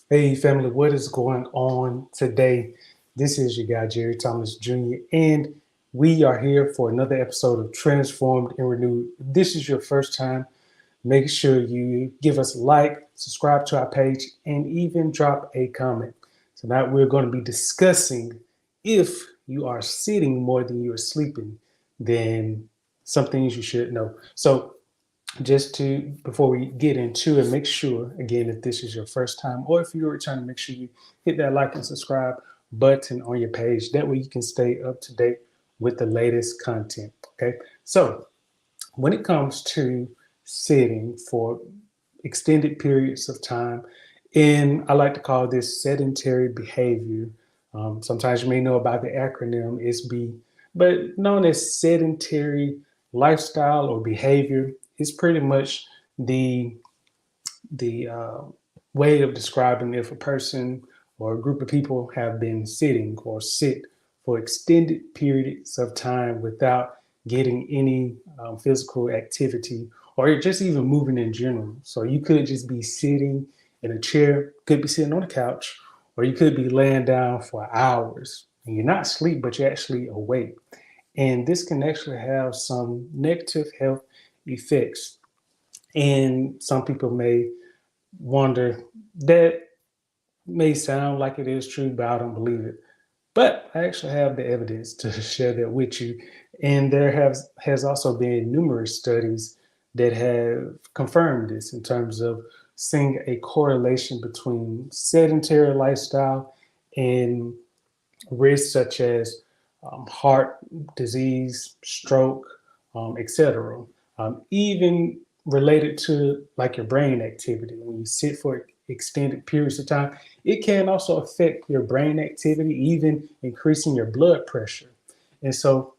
Hey family, what is going on today? This is your guy Jerry Thomas Jr. and we are here for another episode of Transformed and Renewed. If this is your first time, make sure you give us a like, subscribe to our page, and even drop a comment. Tonight we're going to be discussing if you are sitting more than you are sleeping, then some things you should know. So just to before we get into it, make sure again if this is your first time or if you're returning, make sure you hit that like and subscribe button on your page. That way you can stay up to date with the latest content. Okay, so when it comes to sitting for extended periods of time, and I like to call this sedentary behavior. Sometimes you may know about the acronym SB, but known as sedentary lifestyle or behavior is pretty much the the way of describing if a person or a group of people have been sitting or sit for extended periods of time without getting any physical activity or just even moving in general. So you could just be sitting in a chair, could be sitting on a couch, or you could be laying down for hours and you're not asleep, but you're actually awake. And this can actually have some negative health effects. And some people may wonder that may sound like it is true, but I don't believe it. But I actually have the evidence to share that with you. And there has also been numerous studies that have confirmed this in terms of seeing a correlation between sedentary lifestyle and risks such as heart disease, stroke, etc. Even related to like your brain activity. When you sit for extended periods of time, it can also affect your brain activity, even increasing your blood pressure. And so,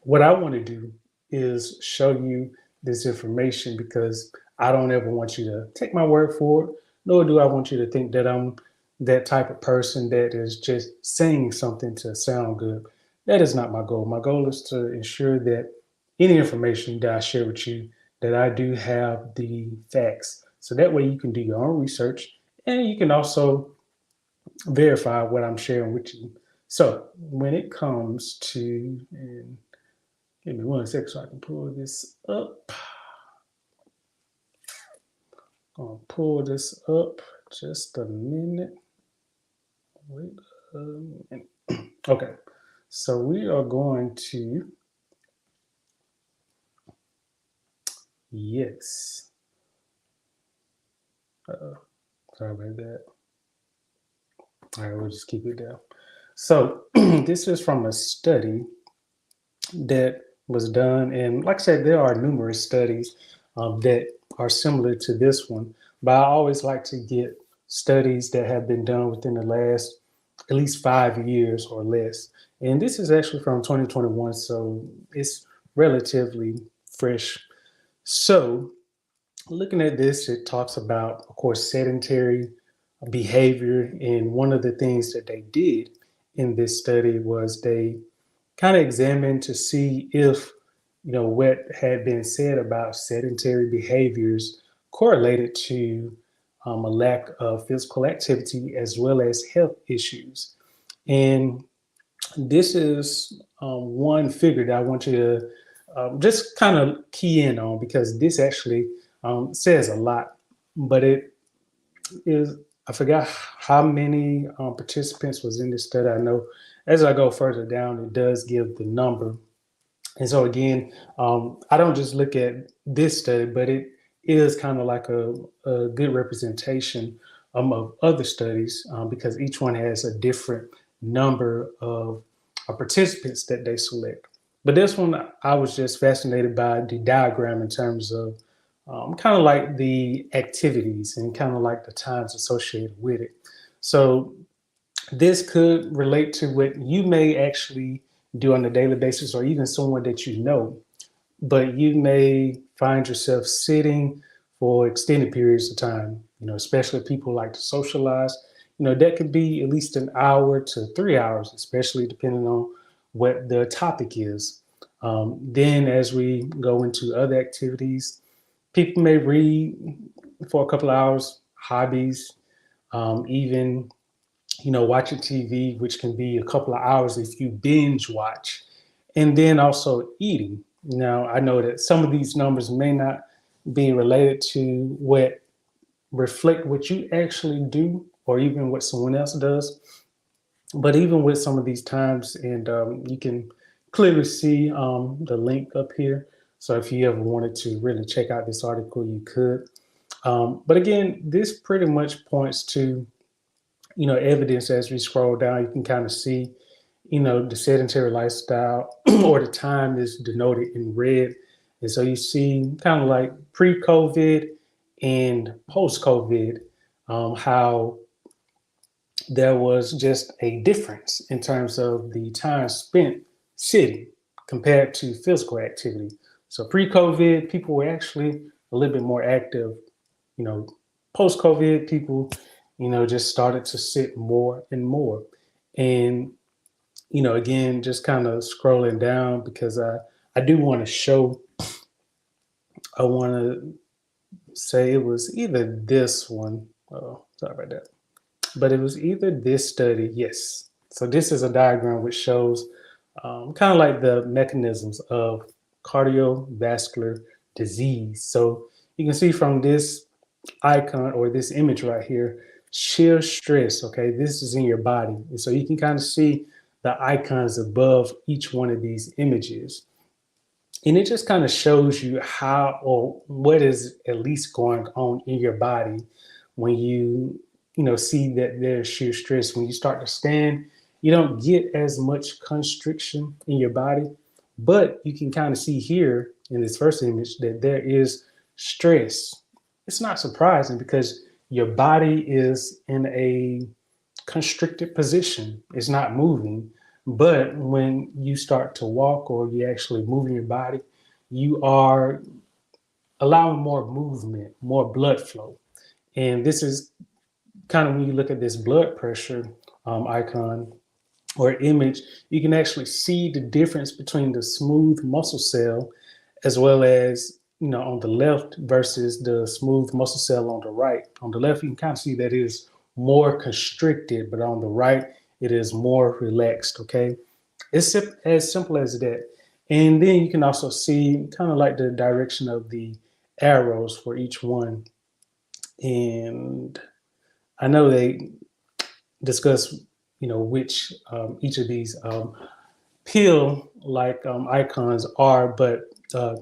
what I want to do is show you this information because I don't ever want you to take my word for it, nor do I want you to think that I'm that type of person that is just saying something to sound good. That is not my goal. My goal is to ensure that any information that I share with you, that I do have the facts. So that way you can do your own research and you can also verify what I'm sharing with you. So when it comes to, and give me one second so I can pull this up. Gonna pull this up just a minute. Wait a minute. Okay, so we are going to, yes. Uh, Sorry about that. All right, we'll just keep it down. So this is from a study that was done, and like I said, there are numerous studies that are similar to this one, but I always like to get studies that have been done within the last at least 5 years or less. And this is actually from 2021, so it's relatively fresh. So, looking at this, it talks about, of course, sedentary behavior. And one of the things that they did in this study was they kind of examined to see if, what had been said about sedentary behaviors correlated to a lack of physical activity as well as health issues. And this is one figure that I want you to just kind of key in on because this actually says a lot, but it is, I forgot how many participants was in this study. I know as I go further down, it does give the number. And so again, I don't just look at this study, but it is kind of like a good representation of other studies because each one has a different number of participants that they select. But this one, I was just fascinated by the diagram in terms of kind of like the activities and kind of like the times associated with it. So this could relate to what you may actually do on a daily basis or even someone that you know, but you may find yourself sitting for extended periods of time, especially people like to socialize. That could be at least an hour to 3 hours, especially depending on what the topic is. Then, as we go into other activities, people may read for a couple of hours, hobbies, even, watching TV, which can be a couple of hours if you binge watch, and then also eating. Now, I know that some of these numbers may not be related to what reflect what you actually do or even what someone else does. But even with some of these times, and you can clearly see the link up here. So if you ever wanted to really check out this article, you could. But again, this pretty much points to, evidence as we scroll down. You can kind of see, the sedentary lifestyle or the time is denoted in red. And so you see kind of like pre-COVID and post-COVID, how there was just a difference in terms of the time spent sitting compared to physical activity. So pre-COVID, people were actually a little bit more active. Post-COVID, people, just started to sit more and more. And, again, just kind of scrolling down because I do want to show, I want to say it was either this one. Oh, sorry about that. But it was either this study, yes. So this is a diagram which shows kind of like the mechanisms of cardiovascular disease. So you can see from this icon or this image right here, shear stress, okay? This is in your body. And so you can kind of see the icons above each one of these images. And it just kind of shows you how or what is at least going on in your body when you see that there's shear stress. When you start to stand, you don't get as much constriction in your body, but you can kind of see here in this first image that there is stress. It's not surprising because your body is in a constricted position. It's not moving. But when you start to walk or you actually moving your body, you are allowing more movement, more blood flow. And this is kind of when you look at this blood pressure icon or image, you can actually see the difference between the smooth muscle cell as well as, on the left versus the smooth muscle cell on the right. On the left, you can kind of see that it is more constricted, but on the right, it is more relaxed, okay? It's as simple as that. And then you can also see kind of like the direction of the arrows for each one. And I know they discuss, which each of these pill-like icons are, but I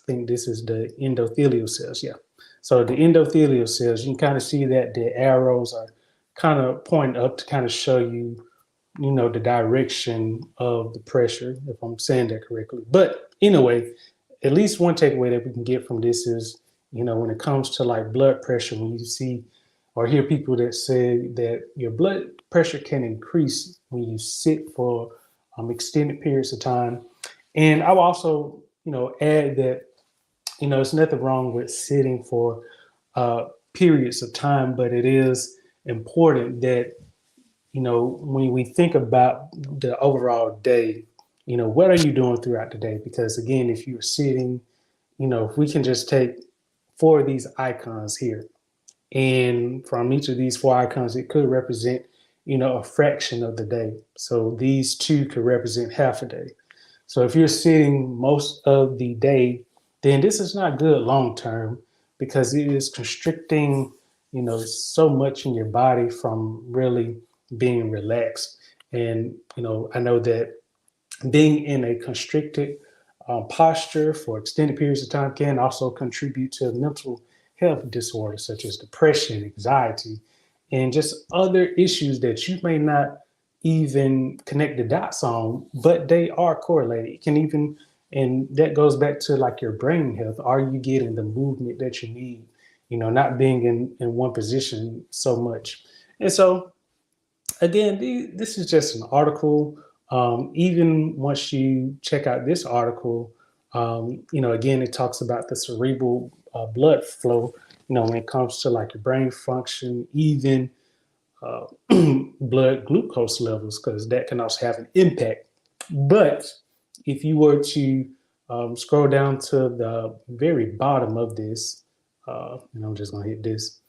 think this is the endothelial cells, yeah. So the endothelial cells, you can kind of see that the arrows are kind of pointing up to kind of show you, the direction of the pressure, if I'm saying that correctly. But anyway, at least one takeaway that we can get from this is, when it comes to like blood pressure, when you see or hear people that say that your blood pressure can increase when you sit for extended periods of time. And I will also, add that, there's nothing wrong with sitting for periods of time, but it is important that, when we think about the overall day, what are you doing throughout the day? Because again, if you're sitting, if we can just take 4 of these icons here, and from each of these 4 icons, it could represent, a fraction of the day. So these 2 could represent half a day. So if you're sitting most of the day, then this is not good long term because it is constricting, so much in your body from really being relaxed. And, I know that being in a constricted posture for extended periods of time can also contribute to mental health disorders such as depression, anxiety, and just other issues that you may not even connect the dots on, but they are correlated. It can even, and that goes back to like your brain health. Are you getting the movement that you need? Not being in one position so much. And so, again, this is just an article. Even once you check out this article, again, it talks about the cerebral blood flow, when it comes to like your brain function, even blood glucose levels, because that can also have an impact. But if you were to scroll down to the very bottom of this, and I'm just going to hit this,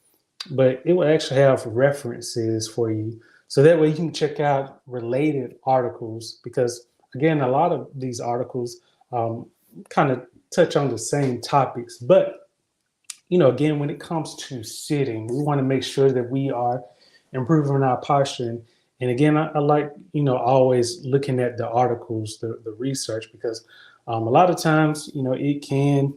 but it will actually have references for you. So that way you can check out related articles because, again, a lot of these articles kind of touch on the same topics. But, again, when it comes to sitting, we want to make sure that we are improving our posture. And again, I like, always looking at the articles, the research, because a lot of times, it can,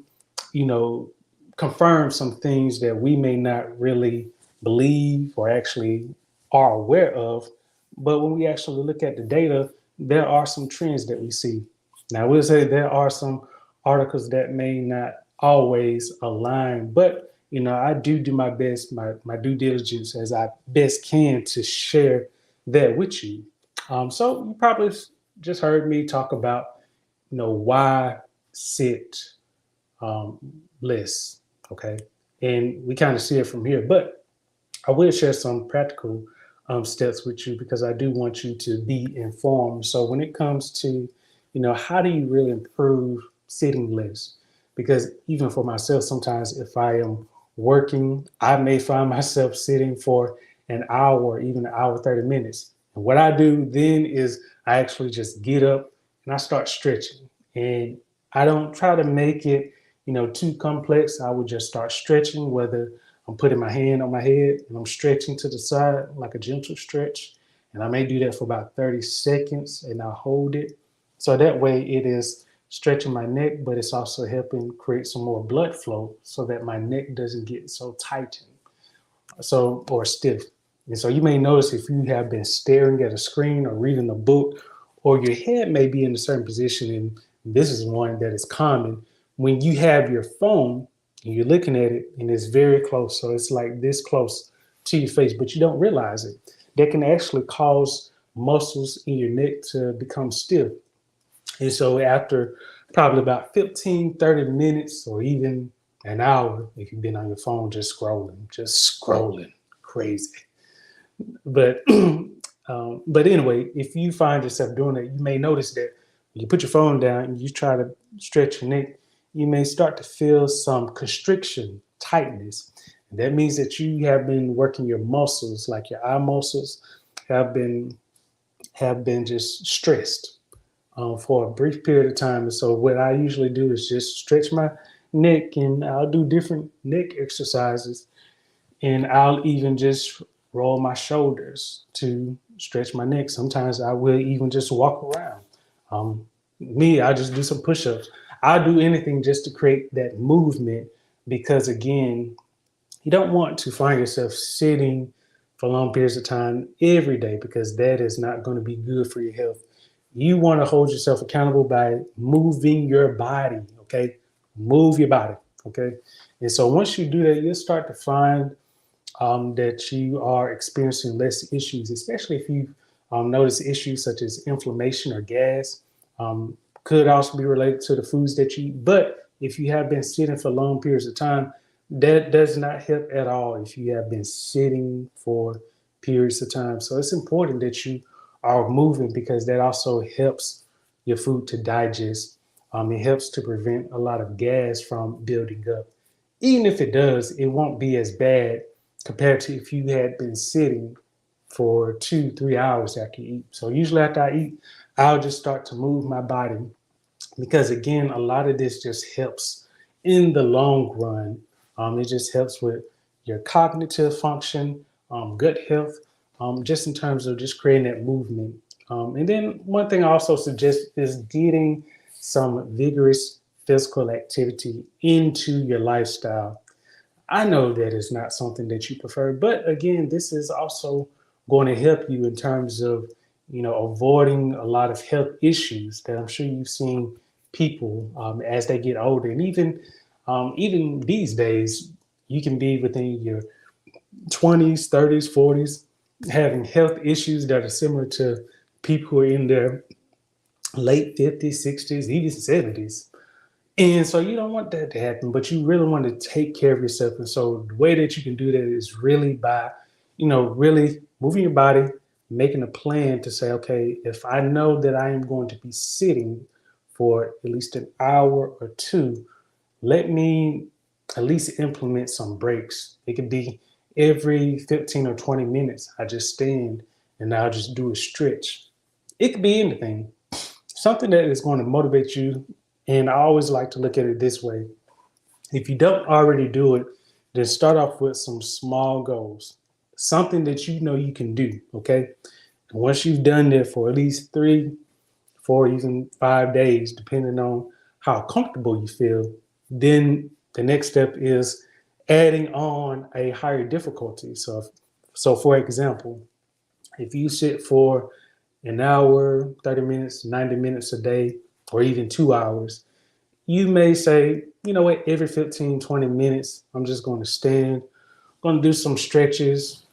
you know, confirm some things that we may not really believe or actually are aware of. But when we actually look at the data, there are some trends that we see. Now, we'll say there are some articles that may not always align, but I do my best, my due diligence as I best can to share that with you. So you probably just heard me talk about, why sit um, less, okay? And we kind of see it from here, but I will share some practical steps with you because I do want you to be informed. So when it comes to, how do you really improve sitting less? Because even for myself, sometimes if I am working, I may find myself sitting for an hour or even an hour, 30 minutes. And what I do then is I actually just get up and I start stretching. And I don't try to make it, too complex. I would just start stretching, whether I'm putting my hand on my head and I'm stretching to the side like a gentle stretch. And I may do that for about 30 seconds and I'll hold it. So that way it is stretching my neck, but it's also helping create some more blood flow so that my neck doesn't get so tightened or stiff. And so you may notice if you have been staring at a screen or reading a book, or your head may be in a certain position, and this is one that is common when you have your phone and you're looking at it and it's very close. So it's like this close to your face, but you don't realize it. That can actually cause muscles in your neck to become stiff. And so after probably about 15, 30 minutes or even an hour, if you've been on your phone just scrolling crazy. But but anyway, if you find yourself doing it, you may notice that when you put your phone down and you try to stretch your neck, you may start to feel some constriction, tightness. And that means that you have been working your muscles, like your eye muscles, have been just stressed for a brief period of time. And so what I usually do is just stretch my neck, and I'll do different neck exercises, and I'll even just roll my shoulders to stretch my neck. Sometimes I will even just walk around. I just do some push-ups. I'll do anything just to create that movement because, again, you don't want to find yourself sitting for long periods of time every day because that is not going to be good for your health. You want to hold yourself accountable by moving your body, okay? Move your body, okay? And so once you do that, you'll start to find that you are experiencing less issues, especially if you notice issues such as inflammation or gas. Could also be related to the foods that you eat. But if you have been sitting for long periods of time, that does not help at all if you have been sitting for periods of time. So it's important that you are moving because that also helps your food to digest. It helps to prevent a lot of gas from building up. Even if it does, it won't be as bad compared to if you had been sitting for 2, 3 hours after you eat. So usually after I eat, I'll just start to move my body because again, a lot of this just helps in the long run. It just helps with your cognitive function, gut health, just in terms of just creating that movement. And then one thing I also suggest is getting some vigorous physical activity into your lifestyle. I know that is not something that you prefer, but again, this is also going to help you in terms of, avoiding a lot of health issues that I'm sure you've seen people as they get older, and even these days, you can be within your 20s, 30s, 40s, having health issues that are similar to people who are in their late 50s, 60s, even 70s. And so you don't want that to happen, but you really want to take care of yourself. And so the way that you can do that is really by, really moving your body, making a plan to say, okay, if I know that I am going to be sitting for at least an hour or two, let me at least implement some breaks. It could be every 15 or 20 minutes, I just stand and I'll just do a stretch. It could be anything, something that is going to motivate you. And I always like to look at it this way. If you don't already do it, then start off with some small goals, something that you know you can do. Okay. And once you've done that for at least 3, 4, even 5 days, depending on how comfortable you feel, then the next step is adding on a higher difficulty. So for example, if you sit for an hour, 30 minutes, 90 minutes a day, or even 2 hours, you may say, you know what, every 15, 20 minutes, I'm just going to stand, going to do some stretches,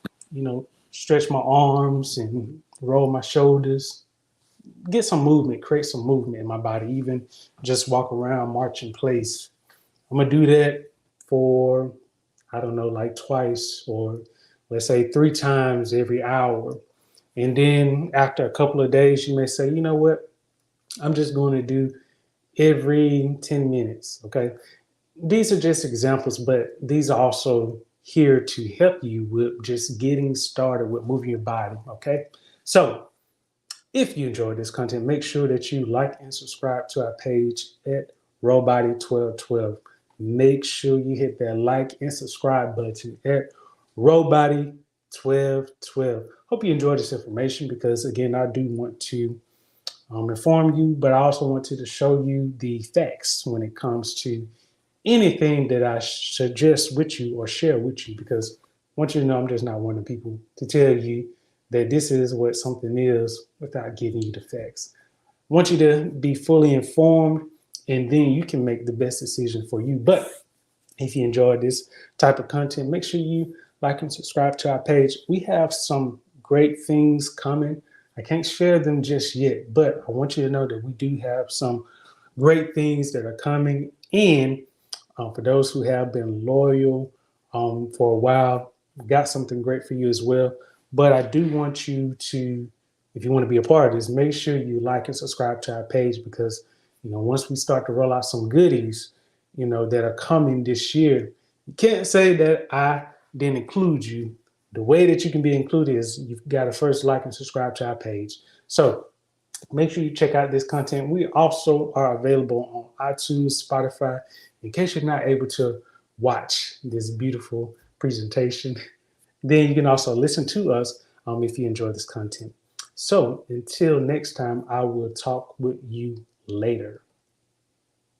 stretch my arms and roll my shoulders, get some movement, create some movement in my body, even just walk around, march in place. I'm going to do that for, I don't know, like twice or let's say 3 times every hour. And then after a couple of days, you may say, you know what, I'm just going to do every 10 minutes. Okay. These are just examples, but these are also here to help you with just getting started with moving your body. Okay. So if you enjoyed this content, make sure that you like and subscribe to our page at Robody1212. Make sure you hit that like and subscribe button at Robody1212. Hope you enjoyed this information because, again, I do want to inform you, but I also want to show you the facts when it comes to anything that I suggest with you or share with you, because I want you to know I'm just not one of the people to tell you that this is what something is without giving you the facts. I want you to be fully informed, and then you can make the best decision for you. But if you enjoyed this type of content, make sure you like and subscribe to our page. We have some great things coming. I can't share them just yet, but I want you to know that we do have some great things that are coming. And for those who have been loyal for a while, we got something great for you as well. But I do want you to, if you want to be a part of this, make sure you like and subscribe to our page because, once we start to roll out some goodies, that are coming this year, you can't say that I didn't include you. The way that you can be included is you've got to first like and subscribe to our page. So make sure you check out this content. We also are available on iTunes, Spotify, in case you're not able to watch this beautiful presentation. Then you can also listen to us if you enjoy this content. So until next time, I will talk with you later.